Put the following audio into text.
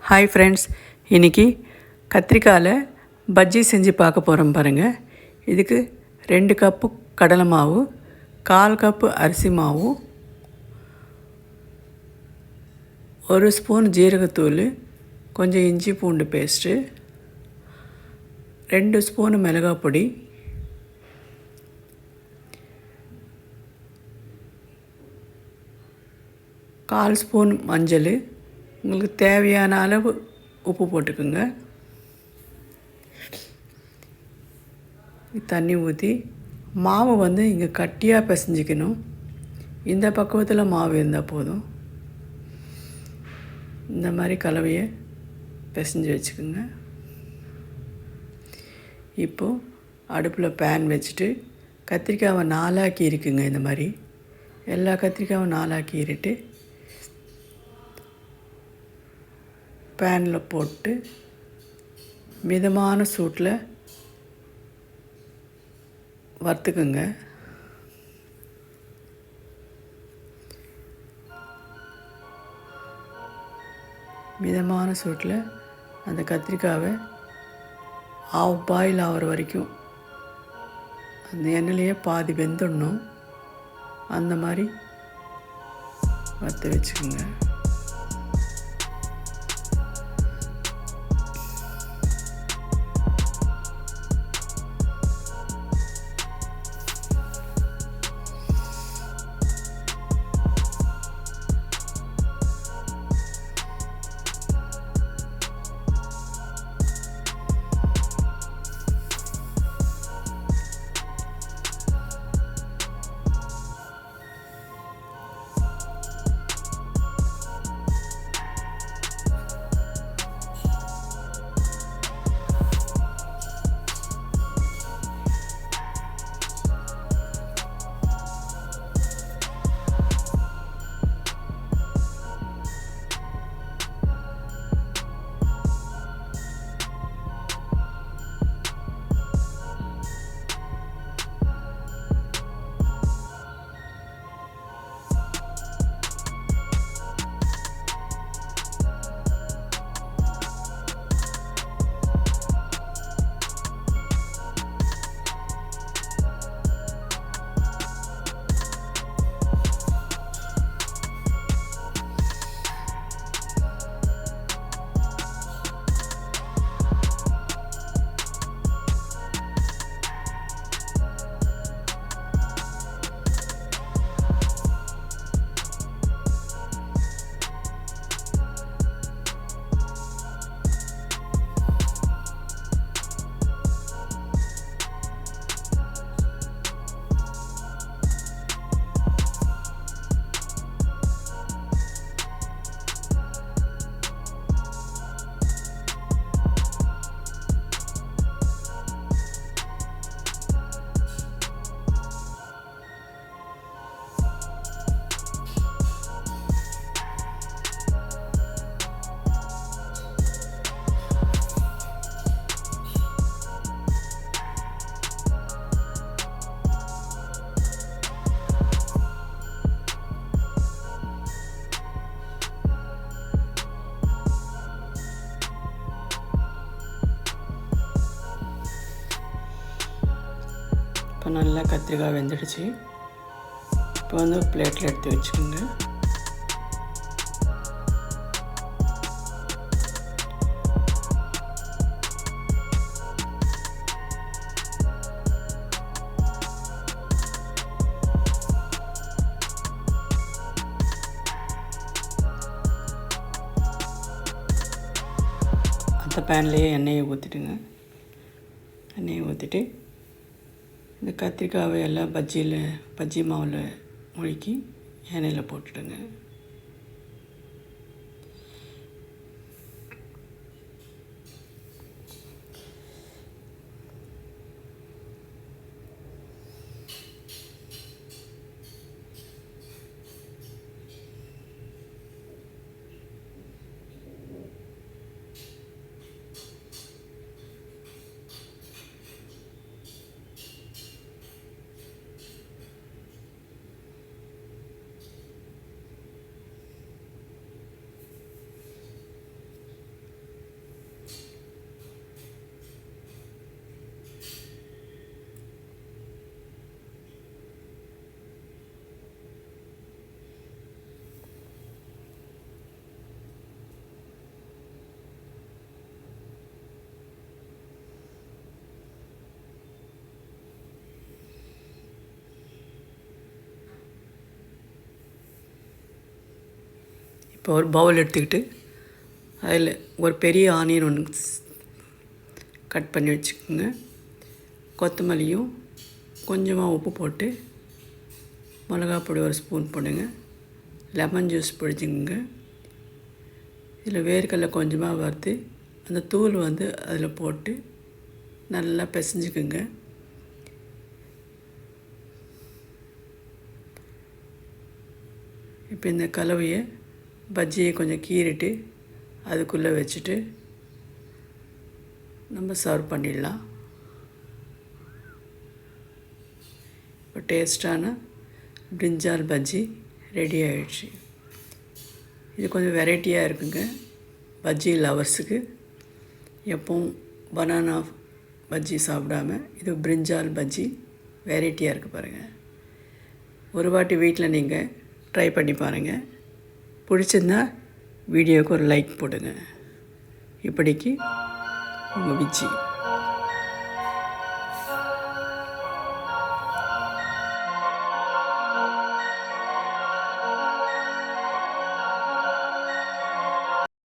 Hi friends, இன்றைக்கி கத்திரிக்காயில் பஜ்ஜி செஞ்சு பார்க்க போகிறோம் பாருங்கள். இதுக்கு 2 கப்பு கடலை மாவு, 1/4 கப்பு அரிசி மாவு, 1 ஸ்பூன் ஜீரகத்தூள், கொஞ்சம் இஞ்சி பூண்டு பேஸ்ட்டு, 2 ஸ்பூன் மிளகாய் பொடி, கால் ஸ்பூன் மஞ்சள், உங்களுக்கு தேவையான அளவு உப்பு போட்டுக்குங்க. தண்ணி ஊற்றி மாவு இங்கே கட்டியாக பிசைஞ்சிக்கணும். இந்த பக்குவத்தில் மாவு இருந்தால் போதும். இந்த மாதிரி கலவையை பிசைஞ்சு வச்சுக்கோங்க. இப்போது அடுப்பில் பேன் வச்சுட்டு கத்திரிக்காவை 4 இருக்குங்க. இந்த மாதிரி எல்லா கத்திரிக்காவும் 4 கீறிட்டு பேனில் போட்டு மிதமான சூட்டில் வறுத்துக்குங்க. மிதமான சூட்டில் அந்த கத்திரிக்காவை ஆஃப் பாயில் ஆகிற வரைக்கும் அந்த எண்ணெயிலேயே பாதி வெந்துடணும். அந்த மாதிரி வறுத்து வச்சுக்கோங்க. இப்போ நல்லா கத்திரிக்காய் வெந்துடுச்சு. இப்போ பிளேட்டில் எடுத்து வச்சுக்கோங்க. அந்த பேன்லேயே எண்ணெயை ஊற்றிட்டுங்க. எண்ணெயை ஊற்றிட்டு இந்த கத்திரிக்காவை எல்லாம் பஜ்ஜி மாவில் முழுக்கி எண்ணெயில் போட்டுடுங்க. இப்போ ஒரு பவுல் எடுத்துக்கிட்டு அதில் ஒரு பெரிய ஆனியன் ஒன்று கட் பண்ணி வச்சுக்கோங்க. கொத்தமல்லியும் கொஞ்சமாக உப்பு போட்டு மிளகாப்பொடி ஒரு ஸ்பூன் போடுங்க. லெமன் ஜூஸ் பிடிச்சிக்கோங்க. இதில் வேர்க்கடலை கொஞ்சமாக வறுத்து அந்த தூள் அதில் போட்டு நல்லா பிசைஞ்சுக்குங்க. இப்போ இந்த கலவையை பஜ்ஜியை கொஞ்சம் கீறிட்டு அதுக்குள்ளே வச்சுட்டு நம்ம சர்வ் பண்ணிடலாம். இப்போ டேஸ்டான பிரிஞ்சால் பஜ்ஜி ரெடி ஆகிடுச்சு. இது கொஞ்சம் வெரைட்டியாக இருக்குங்க. பஜ்ஜி லவர்ஸுக்கு எப்பவும் பனானா பஜ்ஜி சாப்பிடாம இது பிரிஞ்சால் பஜ்ஜி வெரைட்டியாக இருக்குது பாருங்கள். ஒரு வாட்டி வீட்டில் நீங்கள் ட்ரை பண்ணி பாருங்கள். பிடிச்சிருந்தா வீடியோவுக்கு ஒரு லைக் போடுங்க. இப்படிக்கு உங்கள் விஜி.